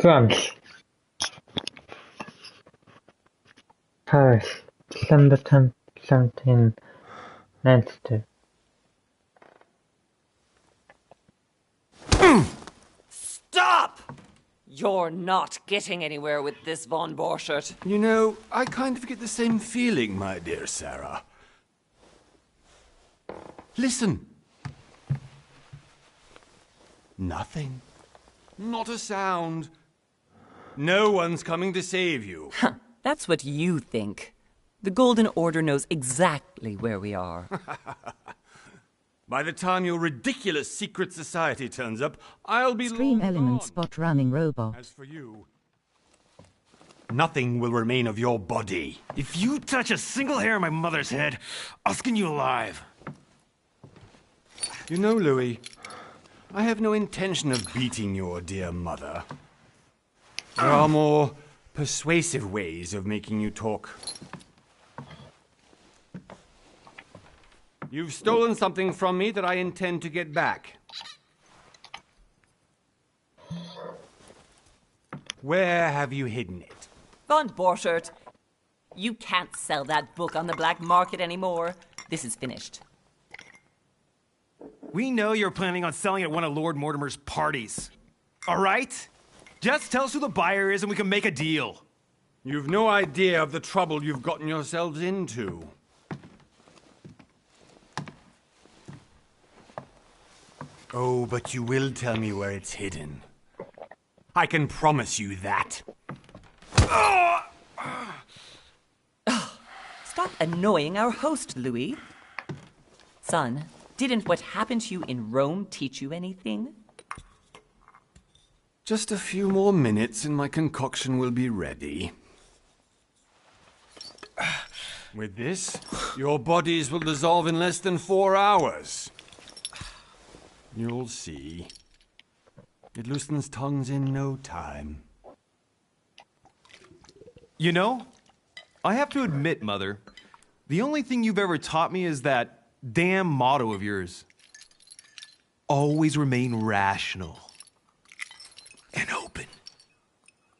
France, Paris, December 10th, 1792. Stop! You're not getting anywhere with this, von Borchert. You know, I kind of get the same feeling, my dear Sarah. Listen. Nothing. Not a sound. No one's coming to save you. That's what you think. The Golden Order knows exactly where we are. By the time your ridiculous secret society turns up, I'll be Stream long element gone. spot running robot. As for you, nothing will remain of your body. If you touch a single hair on my mother's head, I'll skin you alive. You know, Louis, I have no intention of beating your dear mother. There are more persuasive ways of making you talk. You've stolen something from me that I intend to get back. Where have you hidden it? Von Borchert, you can't sell that book on the black market anymore. This is finished. We know you're planning on selling at one of Lord Mortimer's parties. All right? Just tell us who the buyer is and we can make a deal. You've no idea of the trouble you've gotten yourselves into. Oh, but you will tell me where it's hidden. I can promise you that. Stop annoying our host, Louis. Son, didn't what happened to you in Rome teach you anything? Just a few more minutes and my concoction will be ready. With this, your bodies will dissolve in less than 4 hours. You'll see. It loosens tongues in no time. You know, I have to admit, Mother, the only thing you've ever taught me is that damn motto of yours. Always remain rational. And open.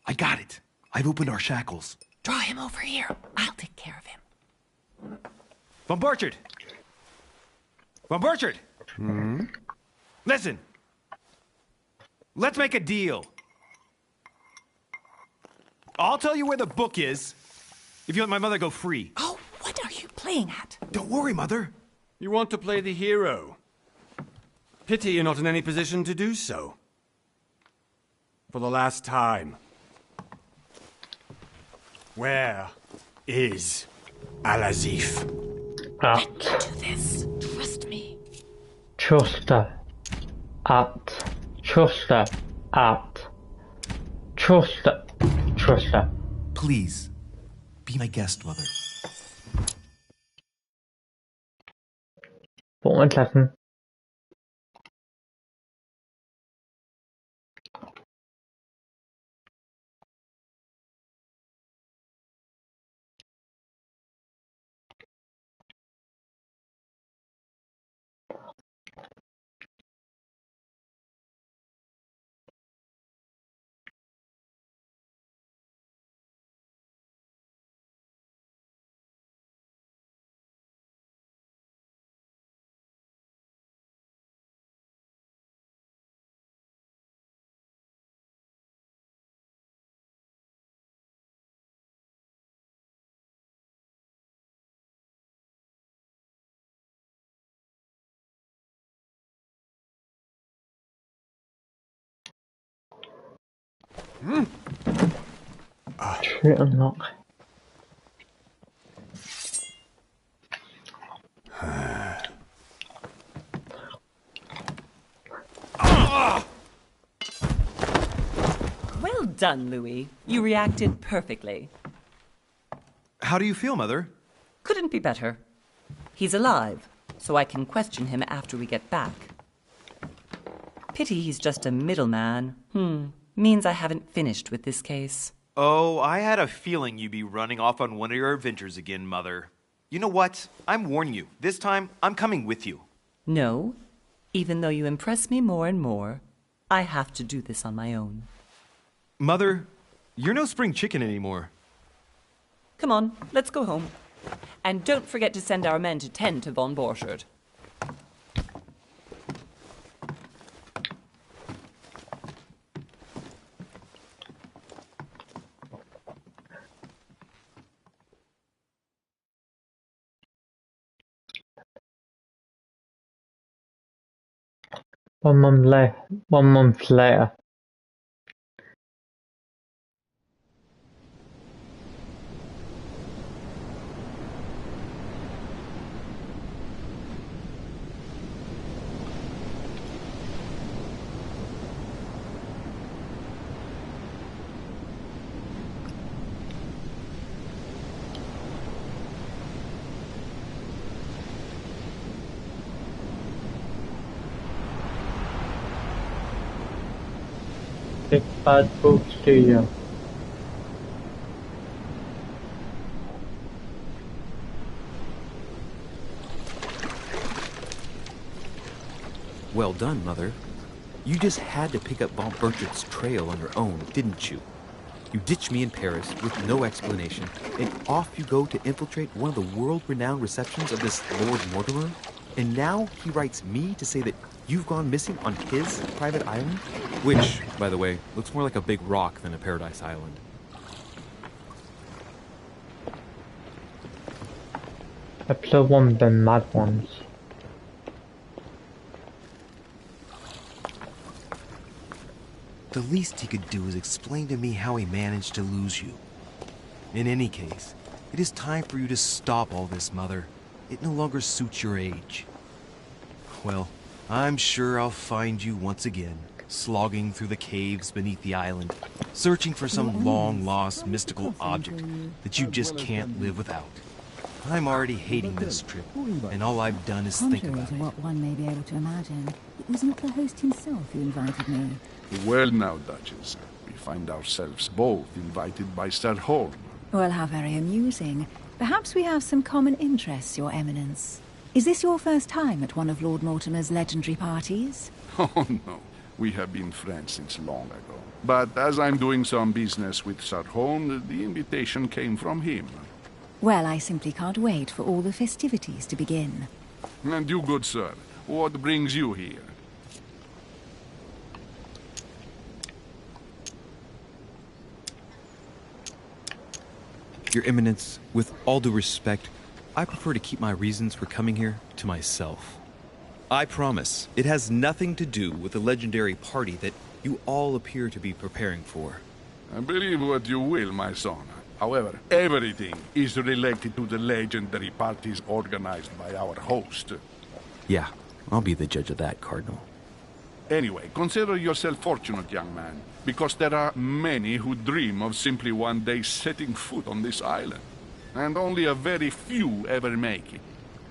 I got it. I've opened our shackles. Draw him over here. I'll take care of him. Von Borchert! Von Borchert! Listen. Let's make a deal. I'll tell you where the book is if you let my mother go free. Oh, what are you playing at? Don't worry, Mother. You want to play the hero. Pity you're not in any position to do so. For the last time. Where is Al-Azif? Let me do this. Trust me. Trust her. Please, be my guest, Mother. Fortsättning. True unlock. Well done, Louis. You reacted perfectly. How do you feel, Mother? Couldn't be better. He's alive, so I can question him after we get back. Pity he's just a middleman. Means I haven't finished with this case. Oh, I had a feeling you'd be running off on one of your adventures again, Mother. You know what? I'm warning you. This time, I'm coming with you. No, even though you impress me more and more, I have to do this on my own. Mother, you're no spring chicken anymore. Come on, let's go home. And don't forget to send our men to tend to von Borchardt. One month later. Big Bad Book Studio. Well done, Mother. You just had to pick up von Burchardt's trail on your own, didn't you? You ditched me in Paris with no explanation, and off you go to infiltrate one of the world-renowned receptions of this Lord Mortimer? And now he writes me to say that you've gone missing on his private island? Which, by the way, looks more like a big rock than a paradise island. Episode 1, The Mad Ones. The least he could do is explain to me how he managed to lose you. In any case, it is time for you to stop all this, Mother. It no longer suits your age. Well, I'm sure I'll find you once again, slogging through the caves beneath the island, searching for some long-lost mystical object that you just can't live without. I'm already hating this trip, and all I've done is think Contrary about to it. what one may be able to imagine, it was not the host himself who invited me. Well now, Duchess, we find ourselves both invited by Sir Horn. Well, how very amusing. Perhaps we have some common interests, Your Eminence. Is this your first time at one of Lord Mortimer's legendary parties? Oh no, we have been friends since long ago. But as I'm doing some business with Sir Horn, the invitation came from him. Well, I simply can't wait for all the festivities to begin. And you, good sir, what brings you here? Your Eminence, with all due respect, I prefer to keep my reasons for coming here to myself. I promise, it has nothing to do with the legendary party that you all appear to be preparing for. Believe what you will, my son. However, everything is related to the legendary parties organized by our host. Yeah, I'll be the judge of that, Cardinal. Anyway, consider yourself fortunate, young man, because there are many who dream of simply one day setting foot on this island, and only a very few ever make it.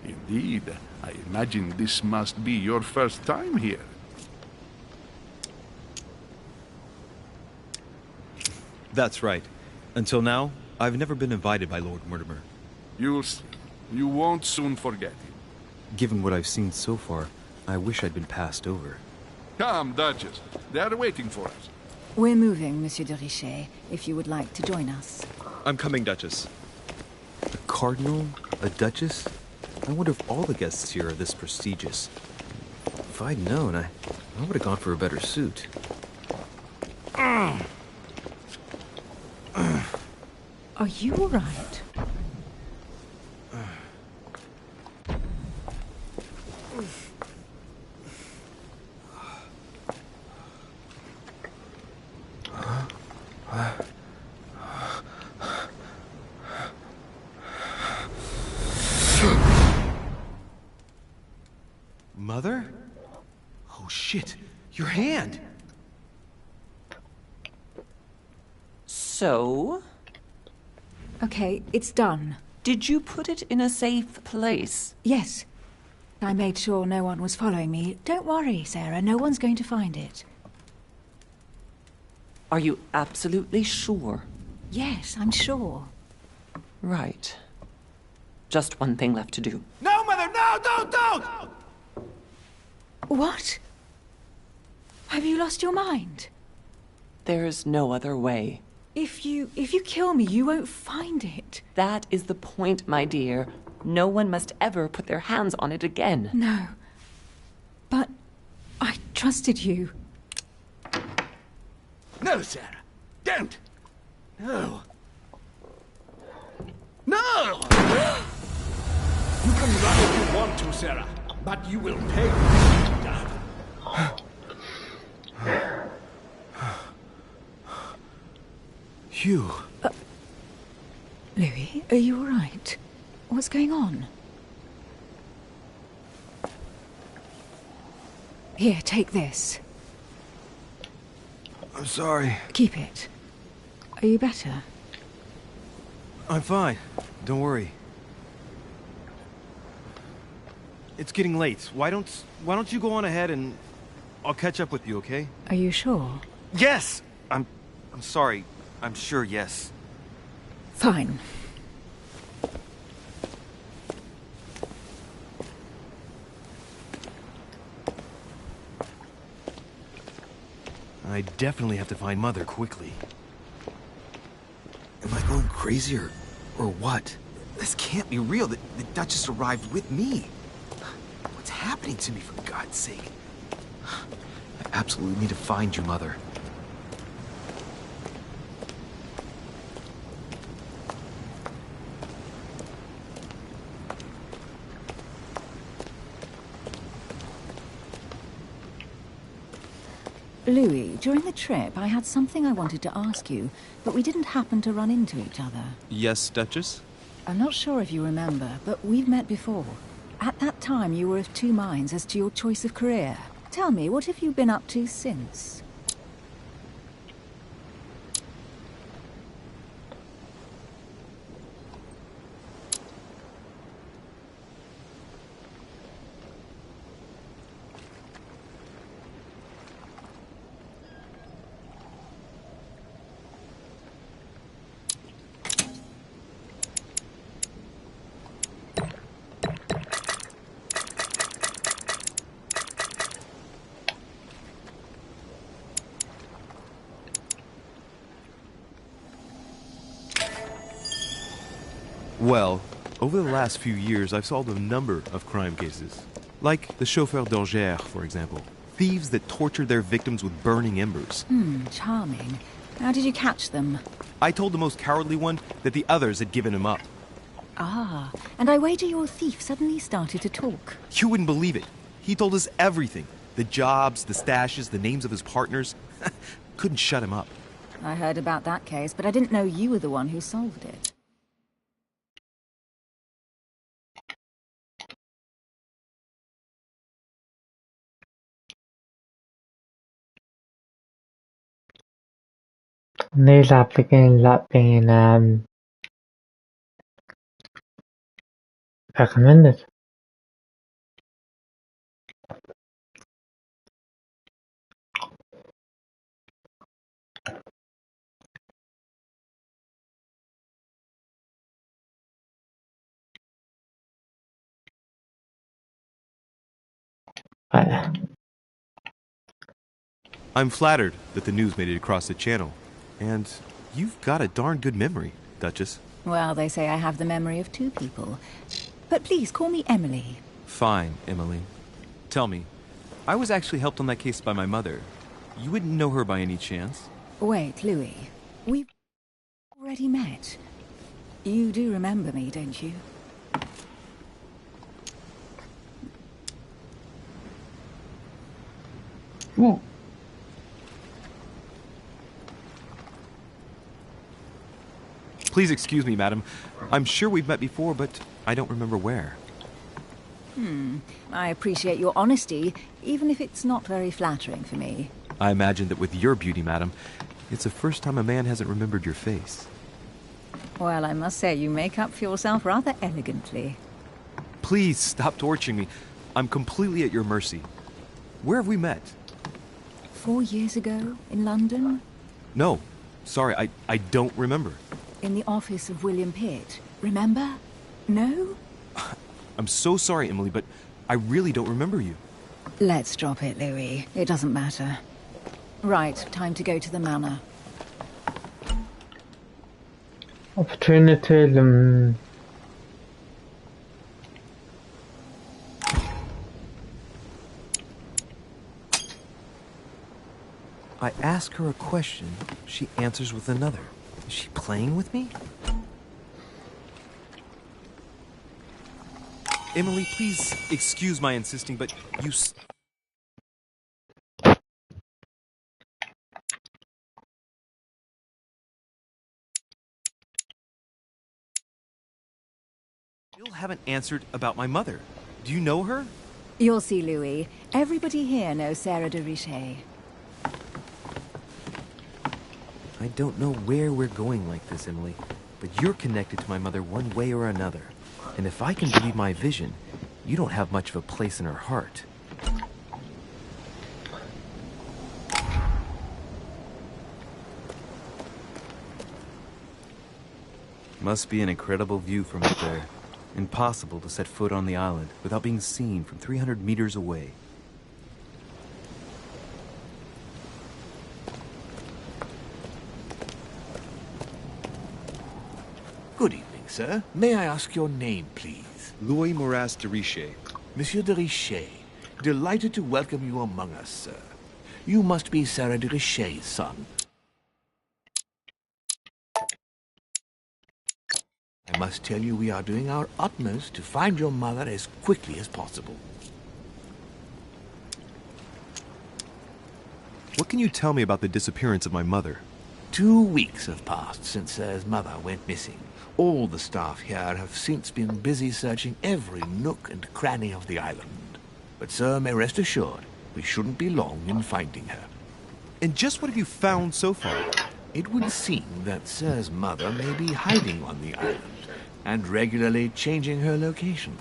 Indeed, I imagine this must be your first time here. That's right. Until now, I've never been invited by Lord Mortimer. You'll see. You won't soon forget it. Given what I've seen so far, I wish I'd been passed over. Come, Duchess. They are waiting for us. We're moving, Monsieur de Richet, if you would like to join us. I'm coming, Duchess. A cardinal? A duchess? I wonder if all the guests here are this prestigious. If I'd known, I would have gone for a better suit. Are you all right? Mother? Oh shit, your hand! So, Okay, it's done. did you put it in a safe place? Yes. I made sure no one was following me. Don't worry, Sarah, no one's going to find it. Are you absolutely sure? Yes, I'm sure. Right. Just one thing left to do. No, Mother, no, don't! What? Have you lost your mind? There's no other way. If you kill me, you won't find it. That is the point, my dear. No one must ever put their hands on it again. No. But I trusted you. No, Sarah. Don't. No. No! You can run if you want to, Sarah, but you will pay. Hugh. Louis, are you all right? What's going on? Here, take this. I'm sorry. Keep it. Are you better? I'm fine. Don't worry. It's getting late. Why don't you go on ahead and I'll catch up with you, okay? Are you sure? Yes. I'm sorry. I'm sure, yes. Fine. I definitely have to find Mother quickly. Am I going crazy or what? This can't be real. The Duchess arrived with me. What's happening to me, for God's sake? I absolutely need to find you, Mother. Louis, during the trip, I had something I wanted to ask you, but we didn't happen to run into each other. Yes, Duchess? I'm not sure if you remember, but we've met before. At that time, you were of two minds as to your choice of career. Tell me, what have you been up to since? Well, over the last few years, I've solved a number of crime cases. Like the chauffeur d'Angers, for example. Thieves that tortured their victims with burning embers. Charming. How did you catch them? I told the most cowardly one that the others had given him up. Ah, and I wager your thief suddenly started to talk. You wouldn't believe it. He told us everything. The jobs, the stashes, the names of his partners. Couldn't shut him up. I heard about that case, but I didn't know you were the one who solved it. These applicants are being recommended. Right. I'm flattered that the news made it across the channel. And you've got a darn good memory, Duchess. Well, they say I have the memory of two people. But please, call me Emily. Fine, Emily. Tell me, I was actually helped on that case by my mother. You wouldn't know her by any chance? Wait, Louis. We've already met. You do remember me, don't you? Well, Please excuse me, madam. I'm sure we've met before, but I don't remember where. I appreciate your honesty, even if it's not very flattering for me. I imagine that with your beauty, madam, it's the first time a man hasn't remembered your face. Well, I must say you make up for yourself rather elegantly. Please stop torturing me. I'm completely at your mercy. Where have we met? 4 years ago, in London, No. Sorry, I don't remember. in the office of William Pitt. Remember? No? I'm so sorry, Emily, but I really don't remember you. Let's drop it, Louis. It doesn't matter. Right, time to go to the manor. Opportunity I ask her a question, she answers with another. Is she playing with me? Emily, please excuse my insisting, but you still haven't answered about my mother. Do you know her? You'll see, Louis. Everybody here knows Sarah de Richet. I don't know where we're going like this, Emily, but you're connected to my mother one way or another. And if I can believe my vision, you don't have much of a place in her heart. Must be an incredible view from up there. Impossible to set foot on the island without being seen from 300 meters away. Good evening, sir. May I ask your name, please? Louis Moras de Richet. Monsieur de Richet. Delighted to welcome you among us, sir. You must be Sarah de Richet's son. I must tell you we are doing our utmost to find your mother as quickly as possible. What can you tell me about the disappearance of my mother? 2 weeks have passed since Sir's mother went missing. All the staff here have since been busy searching every nook and cranny of the island. But Sir may rest assured, we shouldn't be long in finding her. And just what have you found so far? It would seem that Sir's mother may be hiding on the island and regularly changing her location.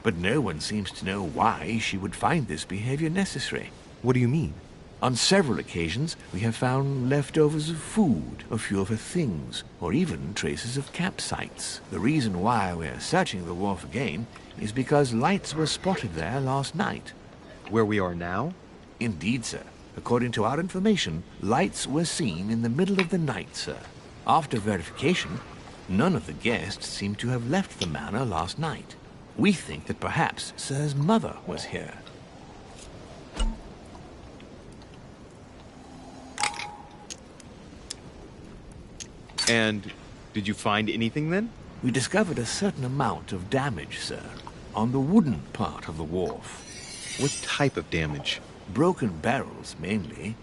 But no one seems to know why she would find this behavior necessary. What do you mean? On several occasions, we have found leftovers of food, a few of her things, or even traces of campsites. The reason why we're searching the wharf again is because lights were spotted there last night. Where we are now? Indeed, sir. According to our information, lights were seen in the middle of the night, sir. After verification, none of the guests seem to have left the manor last night. We think that perhaps Sir's mother was here. And did you find anything then? We discovered a certain amount of damage, sir, on the wooden part of the wharf. What type of damage? Broken barrels, mainly.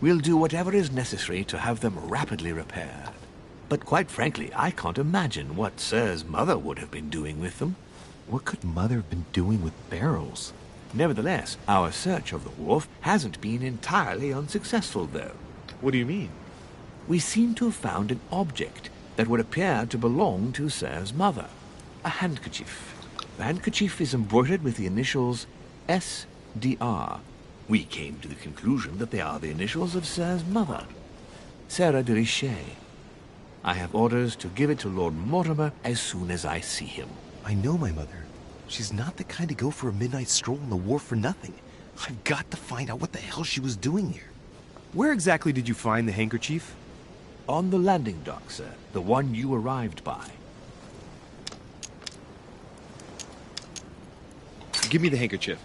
We'll do whatever is necessary to have them rapidly repaired. But quite frankly, I can't imagine what Sir's mother would have been doing with them. What could Mother have been doing with barrels? Nevertheless, our search of the wharf hasn't been entirely unsuccessful, though. What do you mean? We seem to have found an object that would appear to belong to Sir's mother. A handkerchief. The handkerchief is embroidered with the initials S.D.R. We came to the conclusion that they are the initials of Sir's mother, Sarah de Richet. I have orders to give it to Lord Mortimer as soon as I see him. I know my mother. She's not the kind to go for a midnight stroll on the wharf for nothing. I've got to find out what the hell she was doing here. Where exactly did you find the handkerchief? On the landing dock, sir. The one you arrived by. Give me the handkerchief.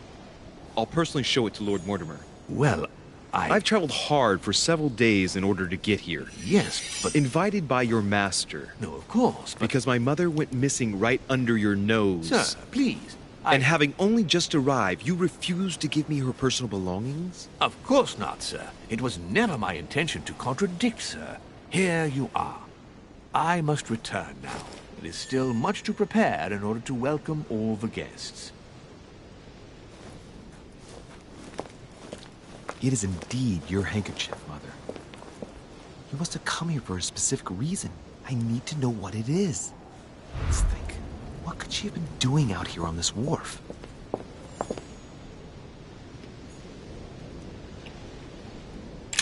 I'll personally show it to Lord Mortimer. Well, I've traveled hard for several days in order to get here. Yes, but... Invited by your master. No, of course, but... Because my mother went missing right under your nose. Sir, please. And having only just arrived, you refused to give me her personal belongings? Of course not, sir. It was never my intention to contradict, sir. Here you are. I must return now. It is still much to prepare in order to welcome all the guests. It is indeed your handkerchief, Mother. You must have come here for a specific reason. I need to know what it is. Let's think. What could she have been doing out here on this wharf?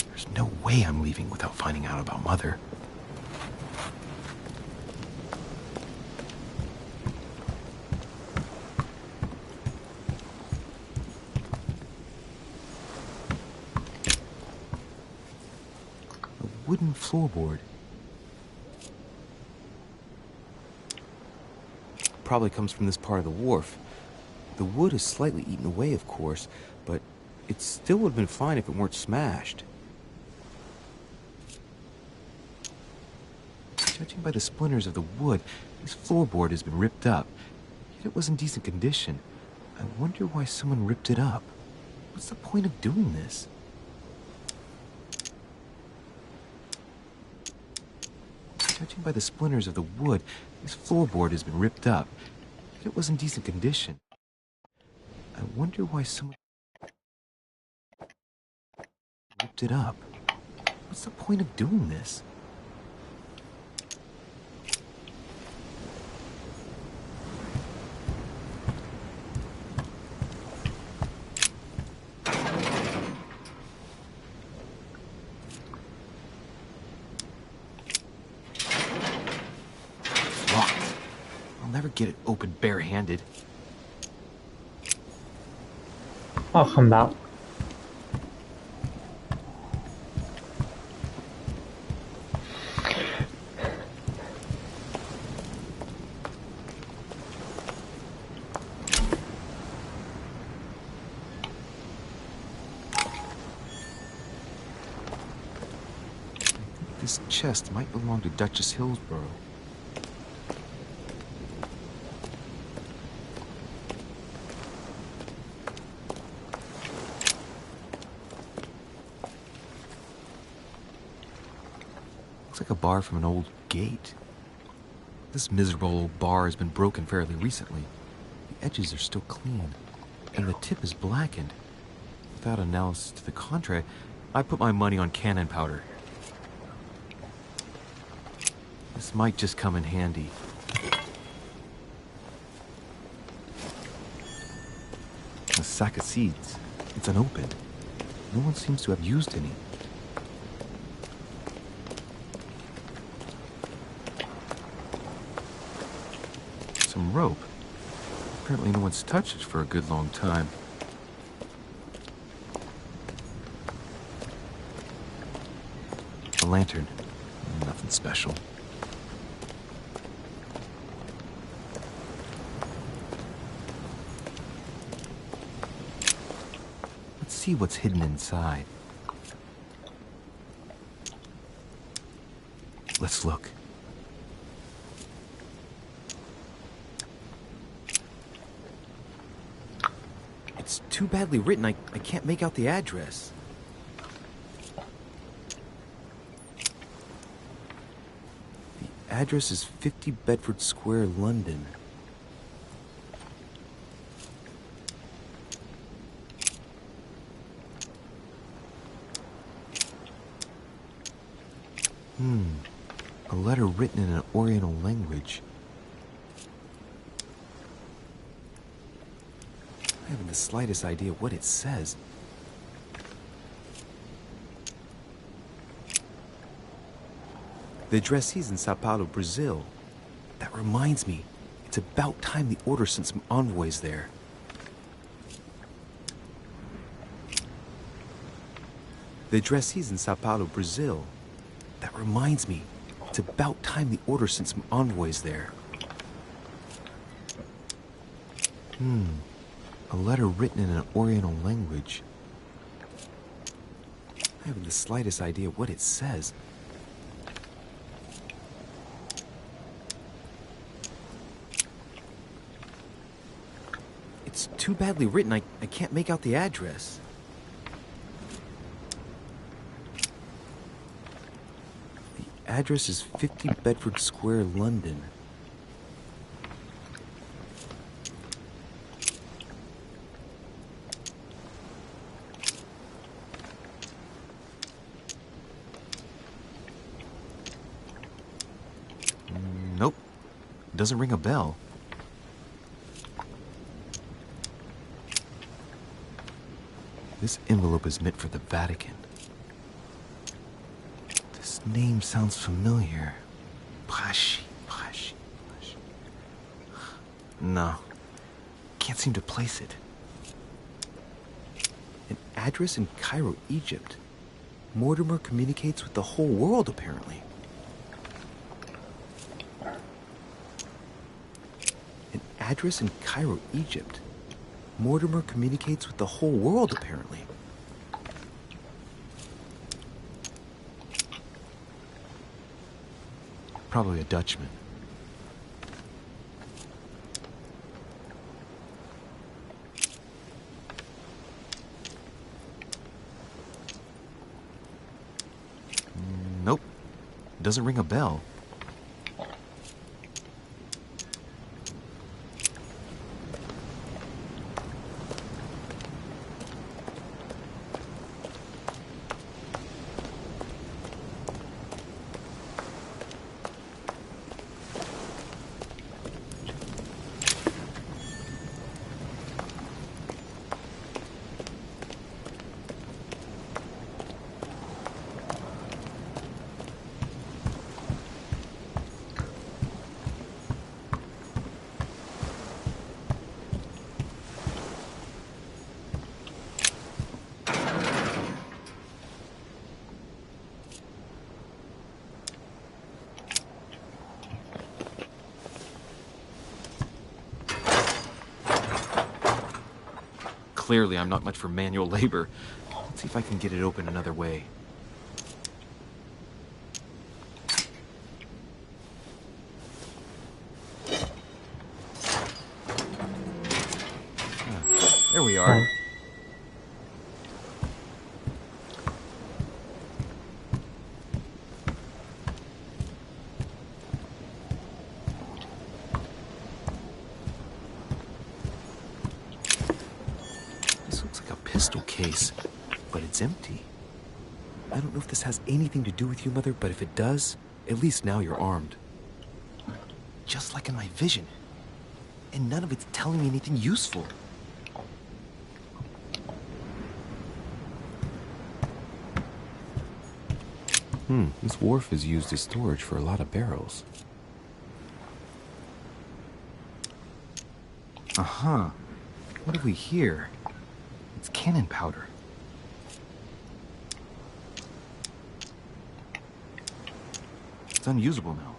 There's no way I'm leaving without finding out about Mother. wooden floorboard. Probably comes from this part of the wharf. The wood is slightly eaten away, of course, but it still would have been fine if it weren't smashed. Judging by the splinters of the wood, this floorboard has been ripped up. Yet it was in decent condition. I wonder why someone ripped it up. What's the point of doing this? Judging by the splinters of the wood, this floorboard has been ripped up. Yet it was in decent condition. I wonder why someone ripped it up. What's the point of doing this? Get it open barehanded. I'll come back. This chest might belong to Duchess Hillsborough. Like a bar from an old gate. This miserable old bar has been broken fairly recently. The edges are still clean, and the tip is blackened. Without analysis to the contrary, I put my money on cannon powder. This might just come in handy. A sack of seeds. It's unopened. No one seems to have used any. Some rope. Apparently no one's touched it for a good long time. A lantern. Nothing special. Let's see what's hidden inside. Let's look. It's too badly written, I can't make out the address. The address is 50 Bedford Square, London. A letter written in an Oriental language. I haven't the slightest idea what it says. The addressee's in Sao Paulo, Brazil. That reminds me, it's about time the Order sent some envoys there. The addressee's in Sao Paulo, Brazil. That reminds me, it's about time the Order sent some envoys there. A letter written in an Oriental language. I haven't the slightest idea what it says. It's too badly written, I can't make out the address. The address is 50 Bedford Square, London. Nope. Doesn't ring a bell. This envelope is meant for the Vatican. This name sounds familiar. Braschi. No. Can't seem to place it. An address in Cairo, Egypt. Mortimer communicates with the whole world, apparently. An address in Cairo, Egypt. Mortimer communicates with the whole world, apparently. Probably a Dutchman. Nope. Doesn't ring a bell. Clearly, I'm not much for manual labor. Let's see if I can get it open another way. There we are. Pistol case, but it's empty. I don't know if this has anything to do with you, Mother, but if it does, at least now you're armed. Just like in my vision. And none of it's telling me anything useful. This wharf is used as storage for a lot of barrels. Uh-huh. What have we here? It's cannon powder. It's unusable now.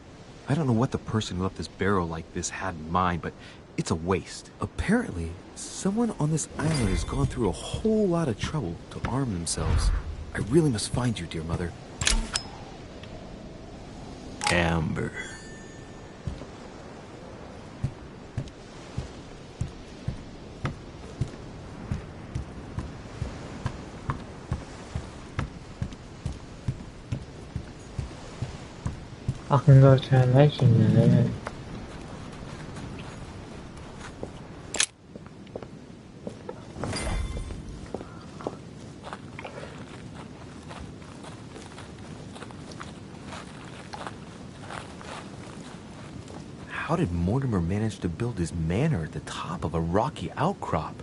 I don't know what the person who left this barrel like this had in mind, but it's a waste. Apparently, someone on this island has gone through a whole lot of trouble to arm themselves. I really must find you, dear Mother. Amber. 아까 잘 하시네. How did Mortimer manage to build his manor at the top of a rocky outcrop?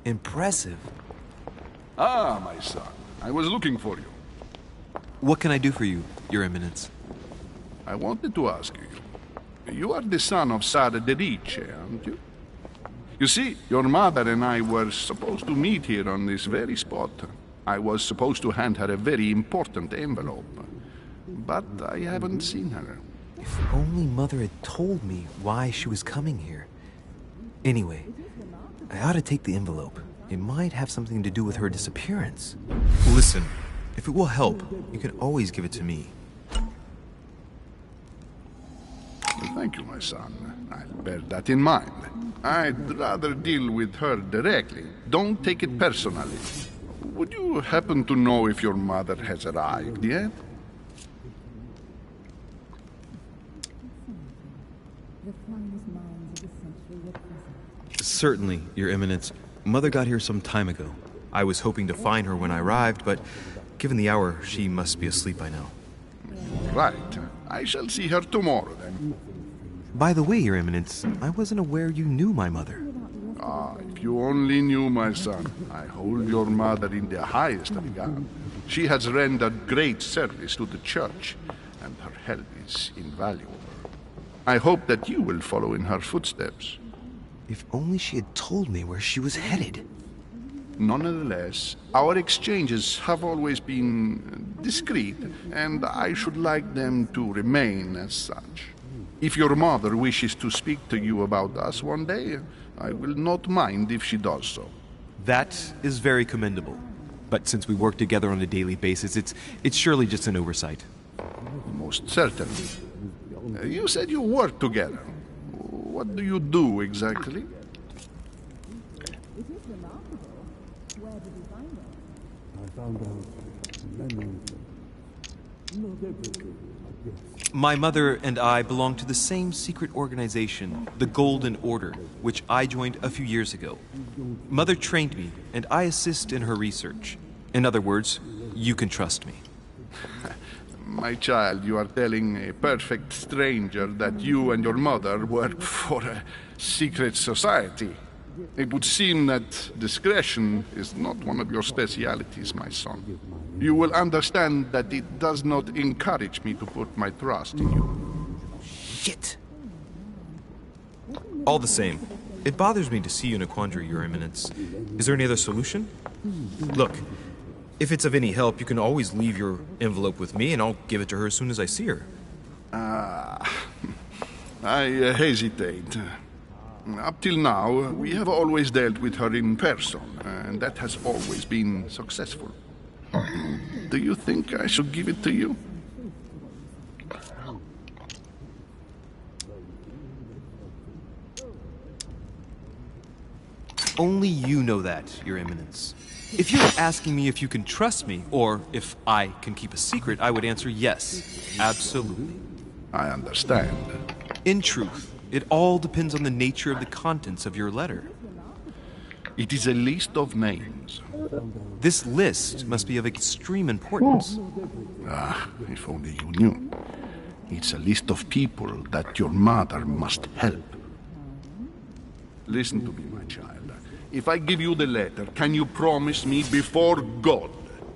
Impressive. Ah, my son. I was looking for you. What can I do for you, Your Eminence? I wanted to ask you. You are the son of Sara de Riche, aren't you? You see, your mother and I were supposed to meet here on this very spot. I was supposed to hand her a very important envelope. But I haven't seen her. If only Mother had told me why she was coming here. Anyway, I ought to take the envelope. It might have something to do with her disappearance. Listen, if it will help, you can always give it to me. Well, thank you, my son. I'll bear that in mind. I'd rather deal with her directly. Don't take it personally. Would you happen to know if your mother has arrived yet? Certainly, Your Eminence. Mother got here some time ago. I was hoping to find her when I arrived, but given the hour, she must be asleep by now. Right. I shall see her tomorrow, then. By the way, Your Eminence, I wasn't aware you knew my mother. Ah, if you only knew, my son. I hold your mother in the highest regard. She has rendered great service to the church, and her help is invaluable. I hope that you will follow in her footsteps. If only she had told me where she was headed. Nonetheless, our exchanges have always been discreet, and I should like them to remain as such. If your mother wishes to speak to you about us one day, I will not mind if she does so. That is very commendable. But since we work together on a daily basis, it's surely just an oversight. Most certainly. You said you work together. What do you do exactly? My mother and I belong to the same secret organization, the Golden Order, which I joined a few years ago. Mother trained me, and I assist in her research. In other words, you can trust me. My child, you are telling a perfect stranger that you and your mother work for a secret society. It would seem that discretion is not one of your specialities, my son. You will understand that it does not encourage me to put my trust in you. Shit! All the same, it bothers me to see you in a quandary, Your Eminence. Is there any other solution? Look, if it's of any help, you can always leave your envelope with me, and I'll give it to her as soon as I see her. I hesitate. Up till now, we have always dealt with her in person, and that has always been successful. Do you think I should give it to you? Only you know that, Your Eminence. If you were asking me if you can trust me, or if I can keep a secret, I would answer yes, absolutely. I understand. In truth, it all depends on the nature of the contents of your letter. It is a list of names. This list must be of extreme importance. Ah, if only you knew. It's a list of people that your mother must help. Listen to me, my child. If I give you the letter, can you promise me before God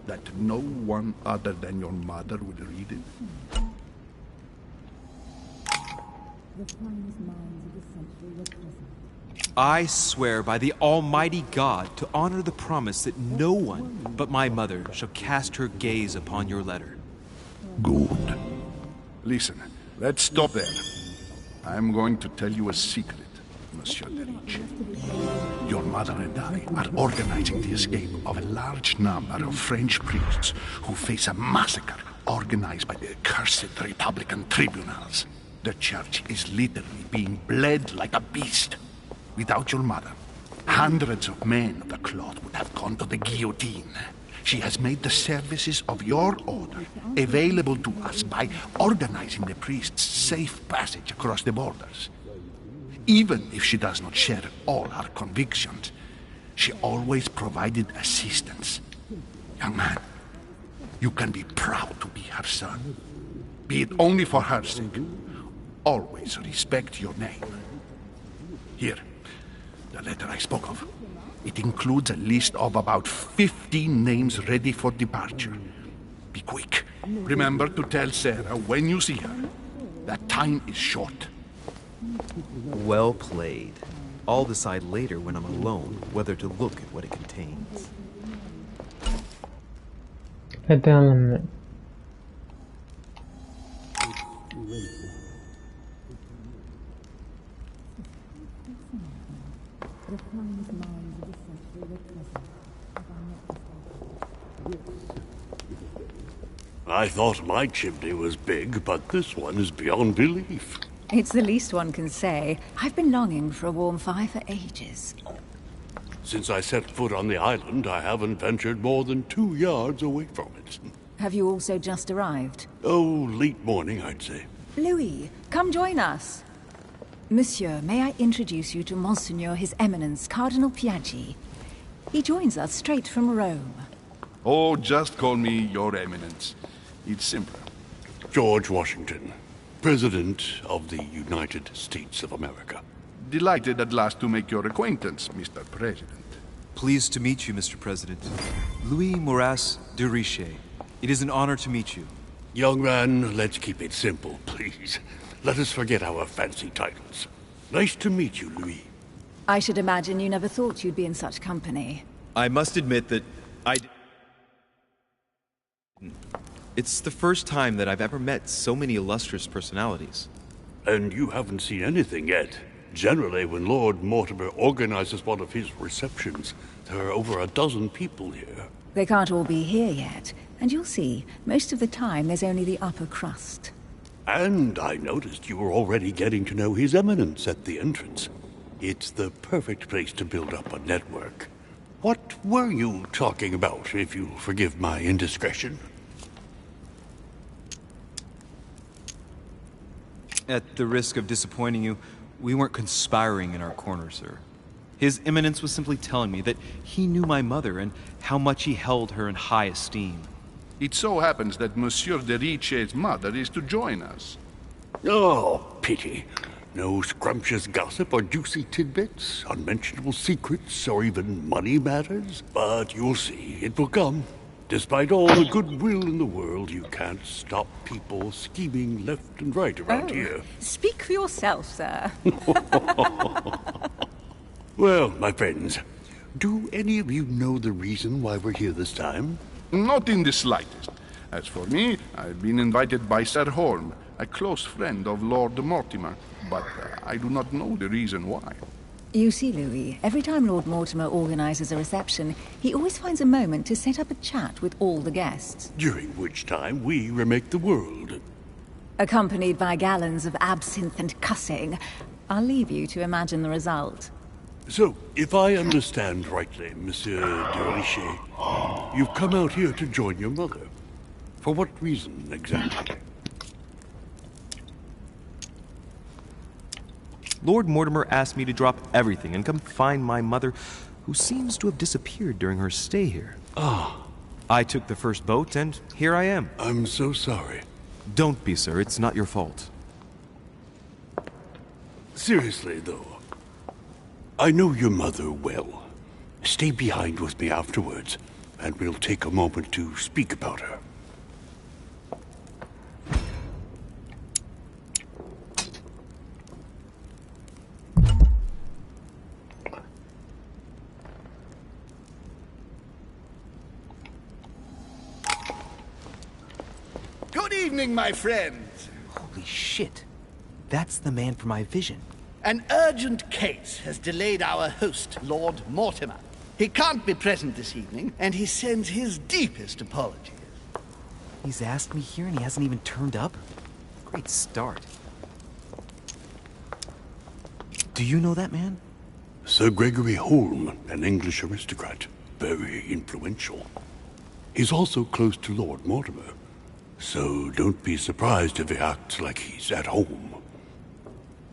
that no one other than your mother will read it? I swear by the Almighty God to honor the promise that no one but my mother shall cast her gaze upon your letter. Good. Listen, let's stop there. I'm going to tell you a secret, Monsieur de Ricci. Your mother and I are organizing the escape of a large number of French priests who face a massacre organized by the accursed Republican tribunals. The church is literally being bled like a beast. Without your mother, hundreds of men of the cloth would have gone to the guillotine. She has made the services of your order available to us by organizing the priests' safe passage across the borders. Even if she does not share all our convictions, she always provided assistance. Young man, you can be proud to be her son. Be it only for her sake. Always respect your name. Here, the letter I spoke of. It includes a list of about 15 names ready for departure. Be quick. Remember to tell Sarah when you see her that time is short. Well played. I'll decide later when I'm alone whether to look at what it contains. Head down a minute. I thought my chimney was big, but this one is beyond belief. It's the least one can say. I've been longing for a warm fire for ages. Since I set foot on the island, I haven't ventured more than 2 yards away from it. Have you also just arrived? Oh, late morning, I'd say. Louis, come join us. Monsieur, may I introduce you to Monseigneur His Eminence, Cardinal Piaggi. He joins us straight from Rome. Oh, just call me Your Eminence. It's simpler. George Washington, President of the United States of America. Delighted at last to make your acquaintance, Mr. President. Pleased to meet you, Mr. President. Louis Moras de Richet. It is an honor to meet you. Young man, let's keep it simple, please. Let us forget our fancy titles. Nice to meet you, Louis. I should imagine you never thought you'd be in such company. I must admit that It's the first time that I've ever met so many illustrious personalities. And you haven't seen anything yet. Generally, when Lord Mortimer organizes one of his receptions, there are over a dozen people here. They can't all be here yet, and you'll see, most of the time there's only the upper crust. And I noticed you were already getting to know His Eminence at the entrance. It's the perfect place to build up a network. What were you talking about, if you'll forgive my indiscretion? At the risk of disappointing you, we weren't conspiring in our corner, sir. His Eminence was simply telling me that he knew my mother and how much he held her in high esteem. It so happens that Monsieur de Richet's mother is to join us. Oh, pity. No scrumptious gossip or juicy tidbits, unmentionable secrets, or even money matters. But you'll see, it will come. Despite all the goodwill in the world, you can't stop people scheming left and right around here. Speak for yourself, sir. Well, my friends, do any of you know the reason why we're here this time? Not in the slightest. As for me, I've been invited by Sir Holm, a close friend of Lord Mortimer, but I do not know the reason why. You see, Louis, every time Lord Mortimer organizes a reception, he always finds a moment to set up a chat with all the guests. During which time we remake the world. Accompanied by gallons of absinthe and cussing. I'll leave you to imagine the result. So, if I understand rightly, Monsieur de Richet, you've come out here to join your mother. For what reason, exactly? Lord Mortimer asked me to drop everything and come find my mother, who seems to have disappeared during her stay here. Ah. I took the first boat, and here I am. I'm so sorry. Don't be, sir. It's not your fault. Seriously, though, I know your mother well. Stay behind with me afterwards, and we'll take a moment to speak about her. Good evening, my friends. Holy shit. That's the man for my vision. An urgent case has delayed our host, Lord Mortimer. He can't be present this evening, and he sends his deepest apologies. He's asked me here and he hasn't even turned up? Great start. Do you know that man? Sir Gregory Holm, an English aristocrat. Very influential. He's also close to Lord Mortimer. So don't be surprised if he acts like he's at home.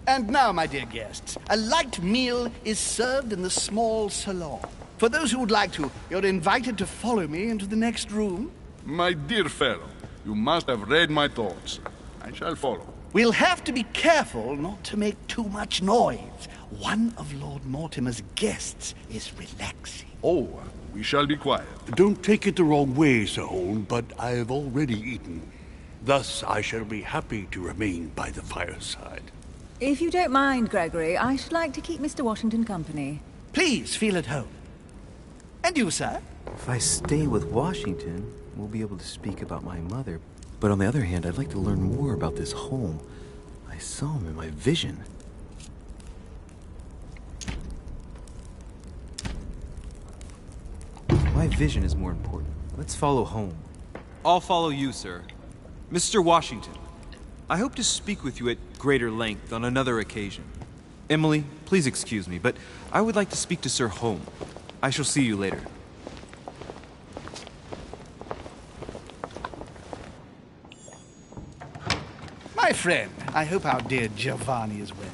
And now, my dear guests, a light meal is served in the small salon. For those who would like to, you're invited to follow me into the next room. My dear fellow, you must have read my thoughts. I shall follow. We'll have to be careful not to make too much noise. One of Lord Mortimer's guests is relaxing. Oh, we shall be quiet. Don't take it the wrong way, Sir Holm, but I've already eaten. Thus, I shall be happy to remain by the fireside. If you don't mind, Gregory, I should like to keep Mr. Washington company. Please feel at home. And you, sir? If I stay with Washington, we'll be able to speak about my mother. But on the other hand, I'd like to learn more about this Holm. I saw him in my vision. My vision is more important. Let's follow Holm. I'll follow you, sir. Mr. Washington, I hope to speak with you at greater length on another occasion. Emily, please excuse me, but I would like to speak to Sir Home. I shall see you later. My friend, I hope our dear Giovanni is well.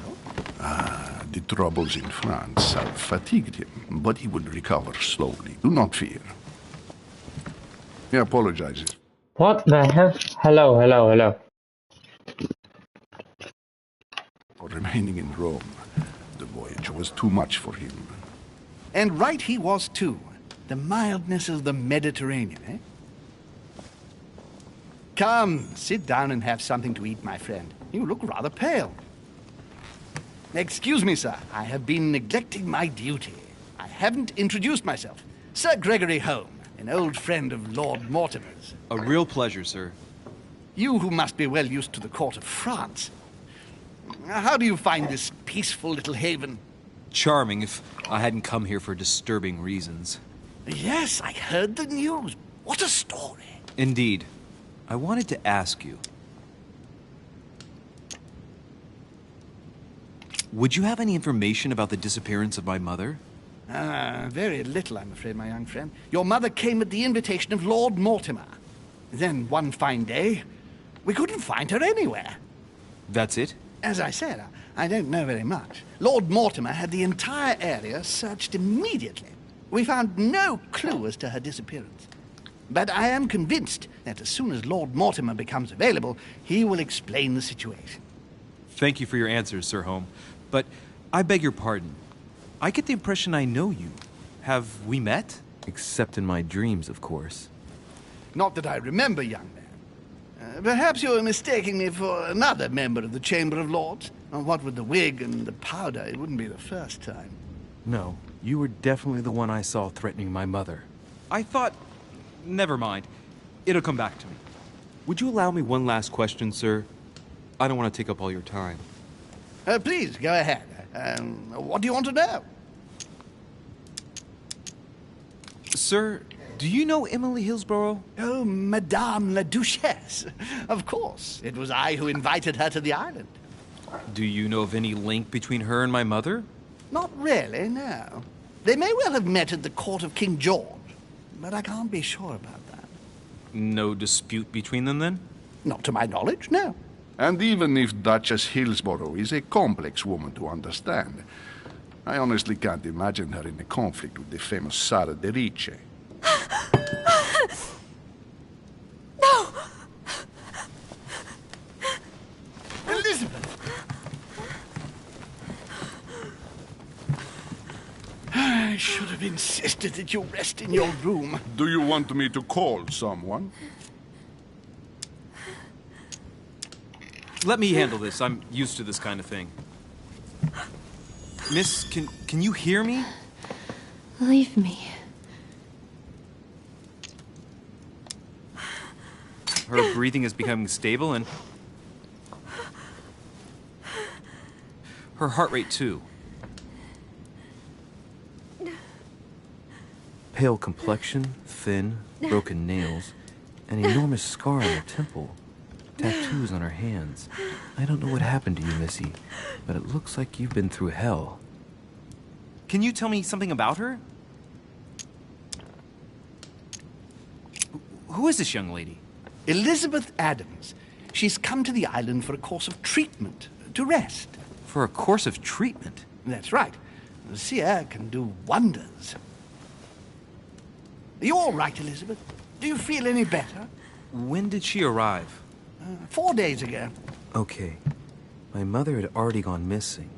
The troubles in France have fatigued him, but he will recover slowly. Do not fear. He apologizes. What the hell? Hello. For remaining in Rome. The voyage was too much for him. And right he was too. The mildness of the Mediterranean, eh? Come, sit down and have something to eat, my friend. You look rather pale. Excuse me, sir. I have been neglecting my duty. I haven't introduced myself. Sir Gregory Home, an old friend of Lord Mortimer's. A real pleasure, sir. You who must be well used to the court of France. How do you find this peaceful little haven? Charming, if I hadn't come here for disturbing reasons. Yes, I heard the news. What a story. Indeed. I wanted to ask you. Would you have any information about the disappearance of my mother? Very little, I'm afraid, my young friend. Your mother came at the invitation of Lord Mortimer. Then, one fine day, we couldn't find her anywhere. That's it? As I said, I don't know very much. Lord Mortimer had the entire area searched immediately. We found no clue as to her disappearance. But I am convinced that as soon as Lord Mortimer becomes available, he will explain the situation. Thank you for your answers, Sir Home. But I beg your pardon. I get the impression I know you. Have we met? Except in my dreams, of course. Not that I remember, young man. Perhaps you are mistaking me for another member of the Chamber of Lords. What with the wig and the powder, it wouldn't be the first time. No, you were definitely the one I saw threatening my mother. I thought... Never mind. It'll come back to me. Would you allow me one last question, sir? I don't want to take up all your time. Please, go ahead. What do you want to know? Sir, do you know Emily Hillsborough? Oh, Madame la Duchesse. Of course. It was I who invited her to the island. Do you know of any link between her and my mother? Not really, no. They may well have met at the court of King George, but I can't be sure about that. No dispute between them, then? Not to my knowledge, no. And even if Duchess Hillsborough is a complex woman to understand, I honestly can't imagine her in a conflict with the famous Sara de Ricci. No! Elizabeth! I should have insisted that you rest in your room. Do you want me to call someone? Let me handle this. I'm used to this kind of thing. Miss, can you hear me? Leave me. Her breathing is becoming stable and... her heart rate, too. Pale complexion, thin, broken nails, an enormous scar on her temple. Tattoos on her hands. I don't know what happened to you, Missy, but it looks like you've been through hell. Can you tell me something about her? Who is this young lady? Elizabeth Adams. She's come to the island for a course of treatment, to rest. For a course of treatment? That's right. The sea air can do wonders. Are you all right, Elizabeth? Do you feel any better? When did she arrive? 4 days ago. Okay. My mother had already gone missing.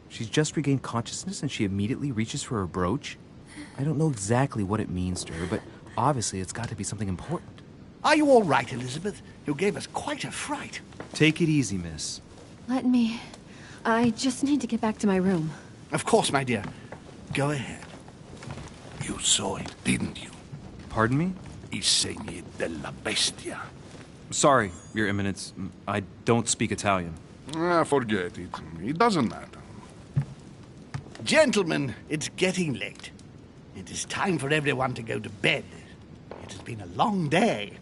She's just regained consciousness and she immediately reaches for her brooch? I don't know exactly what it means to her, but obviously it's got to be something important. Are you all right, Elizabeth? You gave us quite a fright. Take it easy, miss. Let me... I just need to get back to my room. Of course, my dear. Go ahead. You saw it, didn't you? Pardon me? I segni della bestia. Sorry, Your Eminence. I don't speak Italian. Forget it. It doesn't matter. Gentlemen, it's getting late. It is time for everyone to go to bed. It has been a long day.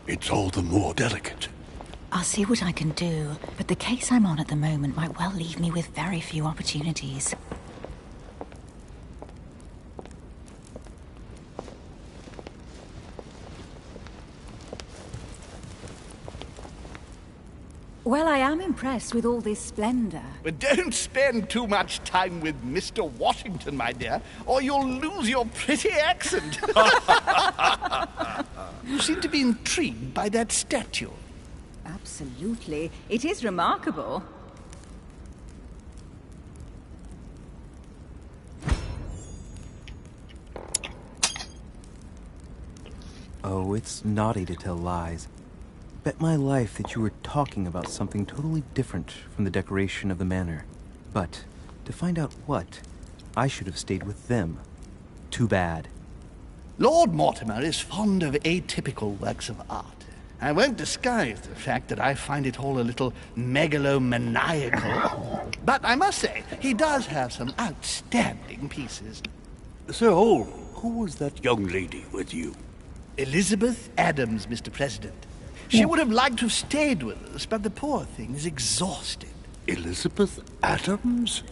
It's all the more delicate. I'll see what I can do, but the case I'm on at the moment might well leave me with very few opportunities. Well, I am impressed with all this splendor. But don't spend too much time with Mr. Washington, my dear, or you'll lose your pretty accent. You seem to be intrigued by that statue. Absolutely. It is remarkable. Oh, it's naughty to tell lies. Bet my life that you were talking about something totally different from the decoration of the manor. But to find out what, I should have stayed with them. Too bad. Lord Mortimer is fond of atypical works of art. I won't disguise the fact that I find it all a little megalomaniacal. But I must say, he does have some outstanding pieces. Sir Hall, who was that young lady with you? Elizabeth Adams, Mr. President. She would have liked to have stayed with us, but the poor thing is exhausted. Elizabeth Adams?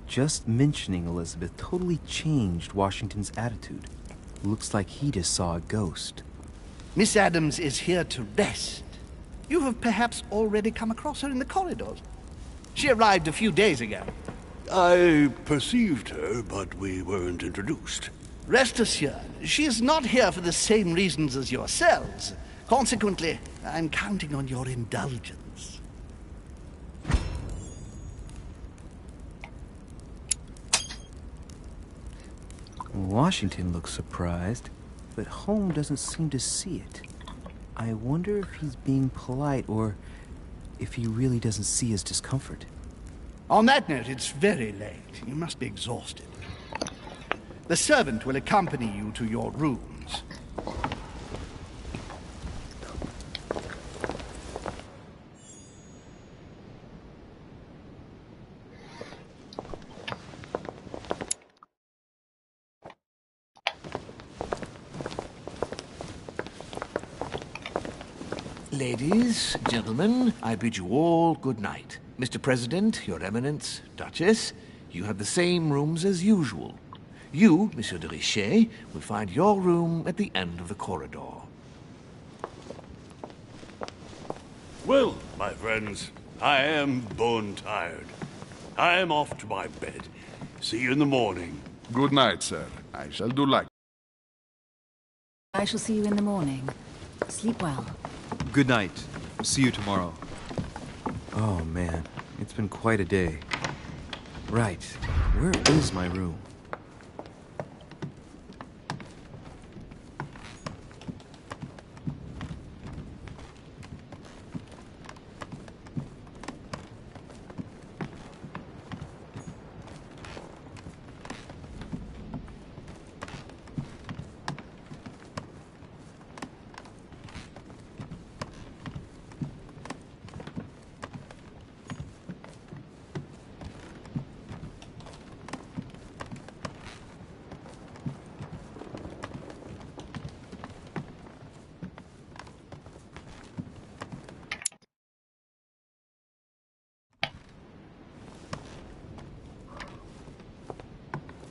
Just mentioning Elizabeth totally changed Washington's attitude. Looks like he just saw a ghost. Miss Adams is here to rest. You have perhaps already come across her in the corridors. She arrived a few days ago. I perceived her, but we weren't introduced. Rest assured, she is not here for the same reasons as yourselves. Consequently, I'm counting on your indulgence. Washington looks surprised, but Holmes doesn't seem to see it. I wonder if he's being polite or if he really doesn't see his discomfort. On that note, it's very late. You must be exhausted. The servant will accompany you to your rooms. Ladies, gentlemen, I bid you all good night. Mr. President, Your Eminence, Duchess, you have the same rooms as usual. You, Monsieur de Richet, will find your room at the end of the corridor. Well, my friends, I am bone tired. I am off to my bed. See you in the morning. Good night, sir. I shall do like. I shall see you in the morning. Sleep well. Good night. See you tomorrow. Oh man, it's been quite a day. Right, where is my room?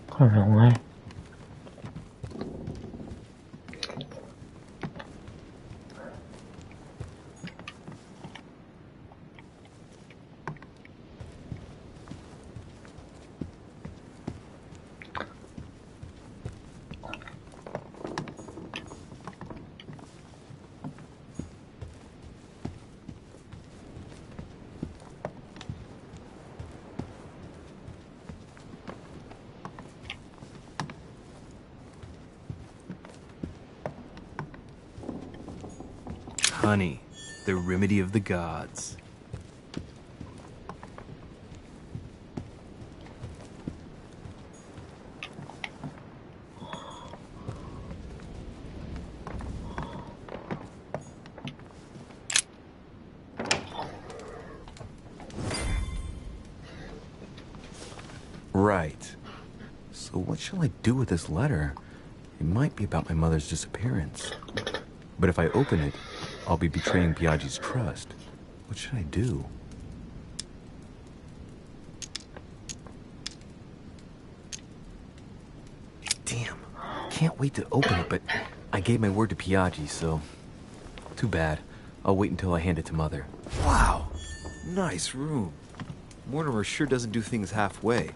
Không ai. Honey, The remedy of the gods. Right. So what shall I do with this letter? It might be about my mother's disappearance. But if I open it, I'll be betraying Piaggi's trust. What should I do? Damn. Can't wait to open it, but I gave my word to Piaggi, so... Too bad. I'll wait until I hand it to Mother. Wow! Nice room. Mortimer sure doesn't do things halfway.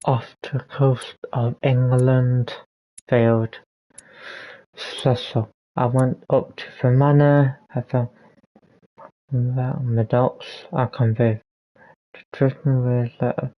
Off the coast of England, failed. Cecil. I went up to the manor. I found that on the docks. I conveyed to Tristan with a letter.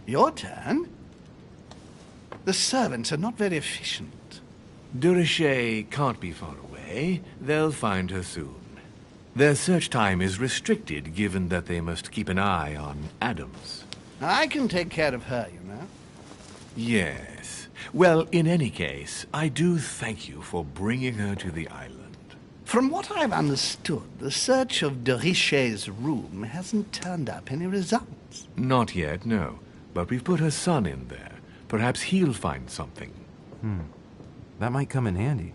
Your turn? The servants are not very efficient. Durocher can't be far away. They'll find her soon. Their search time is restricted, given that they must keep an eye on Adams. I can take care of her, you know. Yes. Well, in any case, I do thank you for bringing her to the island. From what I've understood, the search of Durocher's room hasn't turned up any results. Not yet, no. But we've put her son in there. Perhaps he'll find something. That might come in handy.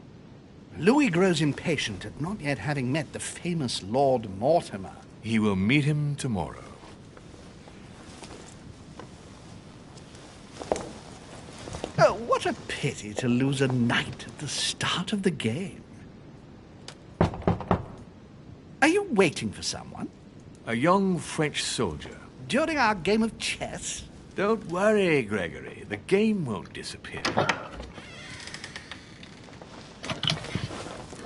Louis grows impatient at not yet having met the famous Lord Mortimer. He will meet him tomorrow. Oh, what a pity to lose a knight at the start of the game. Are you waiting for someone? A young French soldier. During our game of chess? Don't worry, Gregory. The game won't disappear.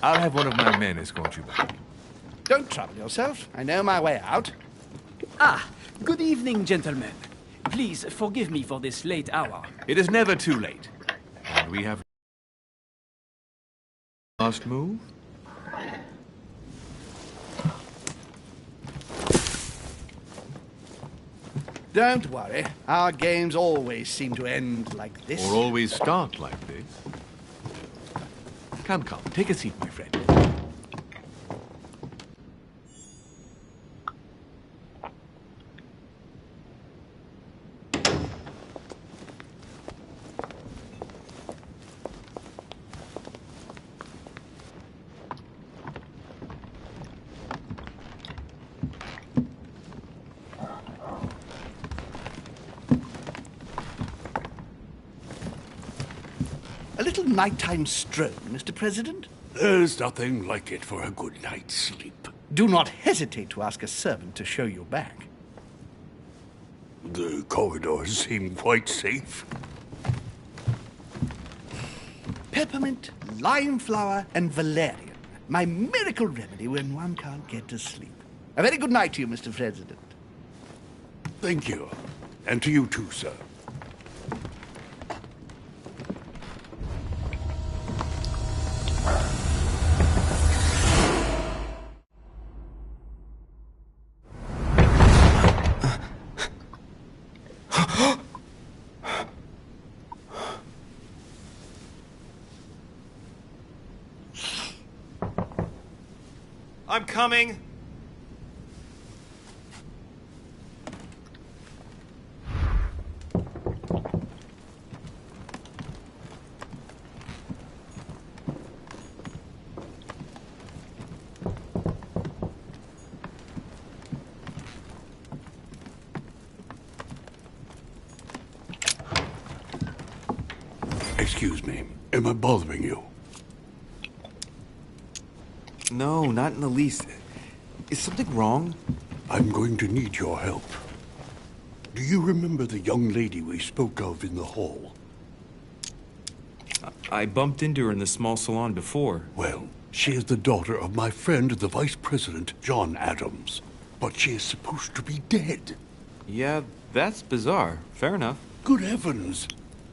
I'll have one of my men escort you back. Don't trouble yourself. I know my way out. Ah, good evening, gentlemen. Please forgive me for this late hour. It is never too late. And we have... Last move? Don't worry. Our games always seem to end like this. Or always start like this. Come, take a seat, my friend. A little nighttime stroll, Mr. President? There's nothing like it for a good night's sleep. Do not hesitate to ask a servant to show you back. The corridors seem quite safe. Peppermint, lime flower, and valerian. My miracle remedy when one can't get to sleep. A very good night to you, Mr. President. Thank you. And to you too, sir. I'm coming. Excuse me. Am I bothering you? No, not in the least. Is something wrong? I'm going to need your help. Do you remember the young lady we spoke of in the hall? I bumped into her in the small salon before. Well, she is the daughter of my friend, the Vice President, John Adams. But she is supposed to be dead. Yeah, that's bizarre. Fair enough. Good heavens!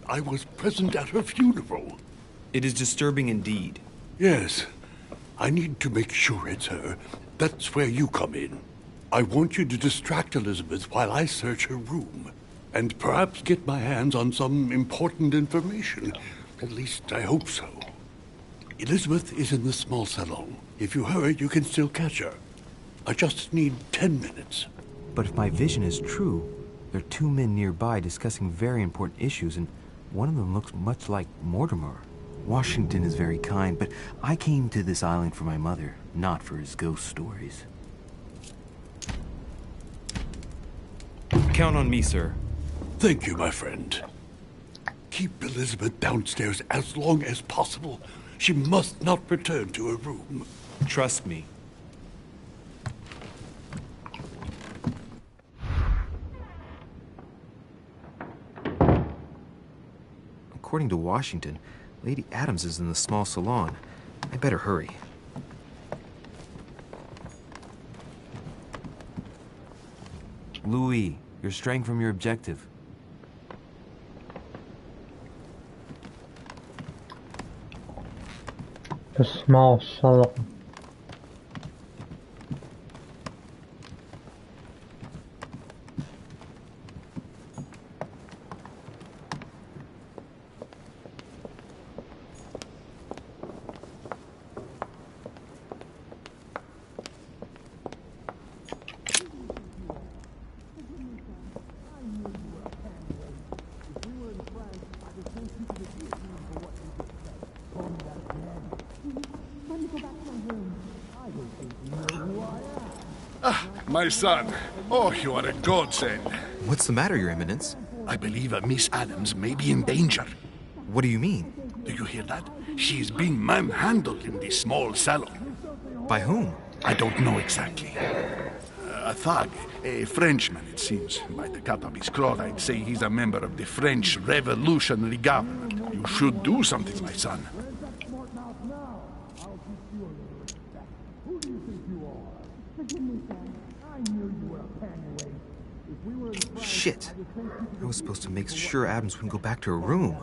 I was present at her funeral. It is disturbing indeed. Yes. I need to make sure it's her. That's where you come in. I want you to distract Elizabeth while I search her room. And perhaps get my hands on some important information. At least, I hope so. Elizabeth is in the small salon. If you hurry, you can still catch her. I just need 10 minutes. But if my vision is true, there are two men nearby discussing very important issues, and one of them looks much like Mortimer. Washington is very kind, but I came to this island for my mother, not for his ghost stories. Count on me, sir. Thank you, my friend. Keep Elizabeth downstairs as long as possible. She must not return to her room. Trust me. According to Washington, Lady Adams is in the small salon. I better hurry. Louis, you're straying from your objective. The small salon. My son. Oh, you are a godsend. What's the matter, Your Eminence? I believe Miss Adams may be in danger. What do you mean? Do you hear that? She is being manhandled in this small salon. By whom? I don't know exactly. A thug, a Frenchman, it seems. By the cut of his cloth, I'd say he's a member of the French Revolutionary Government. You should do something, my son. Shit. I was supposed to make sure Adams wouldn't go back to her room.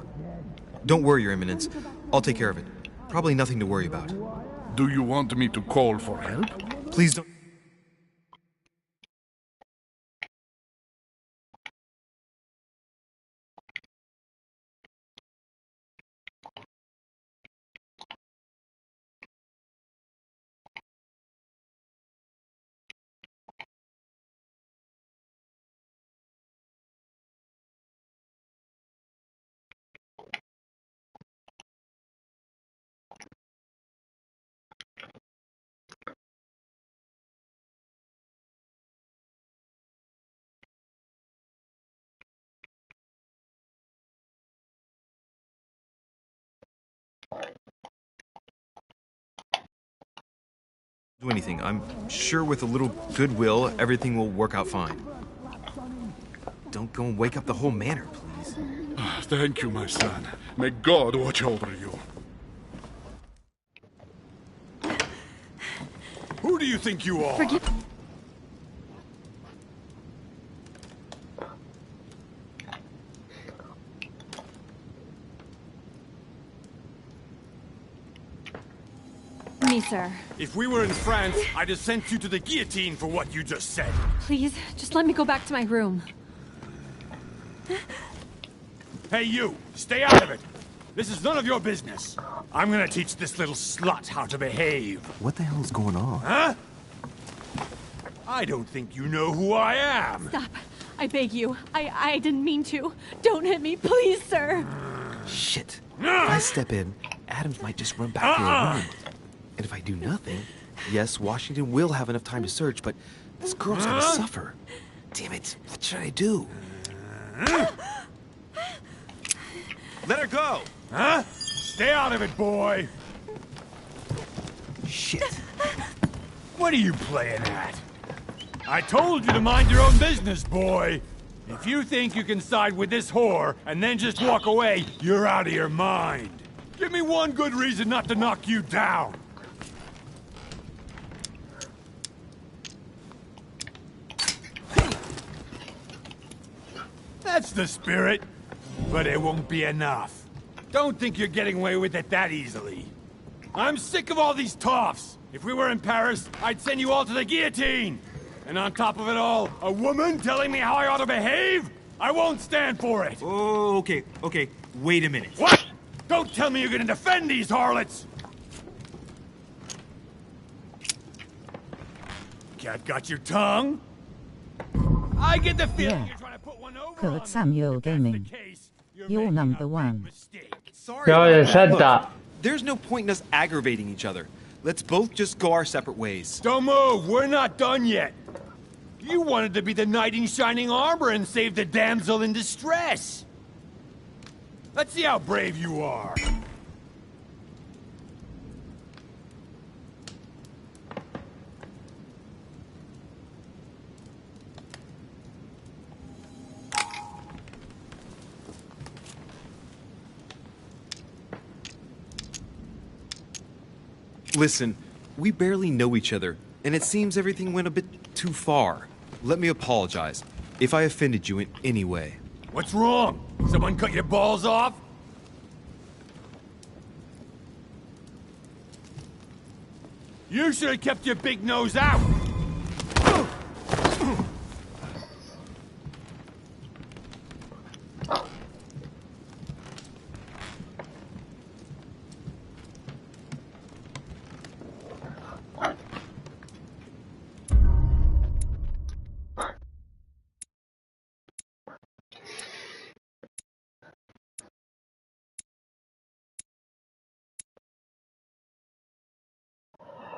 Don't worry, Your Eminence. I'll take care of it. Probably nothing to worry about. Do you want me to call for help? Please don't. Do anything. I'm sure with a little goodwill, everything will work out fine. Don't go and wake up the whole manor, please. Thank you, my son. May God watch over you. Who do you think you are? Forgive... me, sir. If we were in France, I'd have sent you to the guillotine for what you just said. Please, just let me go back to my room. Hey, you! Stay out of it! This is none of your business. I'm gonna teach this little slut how to behave. What the hell's going on? Huh? I don't think you know who I am. Stop. I beg you. I didn't mean to. Don't hit me, please, sir. Shit. If I step in, Adams might just run back to her room. And if I do nothing, yes, Washington will have enough time to search, but this girl's gonna suffer. Damn it. What should I do? Let her go! Huh? Stay out of it, boy! Shit. What are you playing at? I told you to mind your own business, boy! If you think you can side with this whore and then just walk away, you're out of your mind. Give me one good reason not to knock you down. That's the spirit. But it won't be enough. Don't think you're getting away with it that easily. I'm sick of all these toffs. If we were in Paris, I'd send you all to the guillotine. And on top of it all, a woman telling me how I ought to behave? I won't stand for it. Oh, okay. Wait a minute. What? Don't tell me you're gonna defend these harlots. Cat got your tongue? I get the feeling you're trying to put one over Kurt Samuel Gaming. You're number one. Sorry You already said that. There's no point in us aggravating each other. Let's both just go our separate ways. Don't move! We're not done yet! You wanted to be the knight in shining armor and save the damsel in distress! Let's see how brave you are! Listen, we barely know each other, and it seems everything went a bit too far. Let me apologize if I offended you in any way. What's wrong? Someone cut your balls off? You should have kept your big nose out!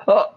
Oh.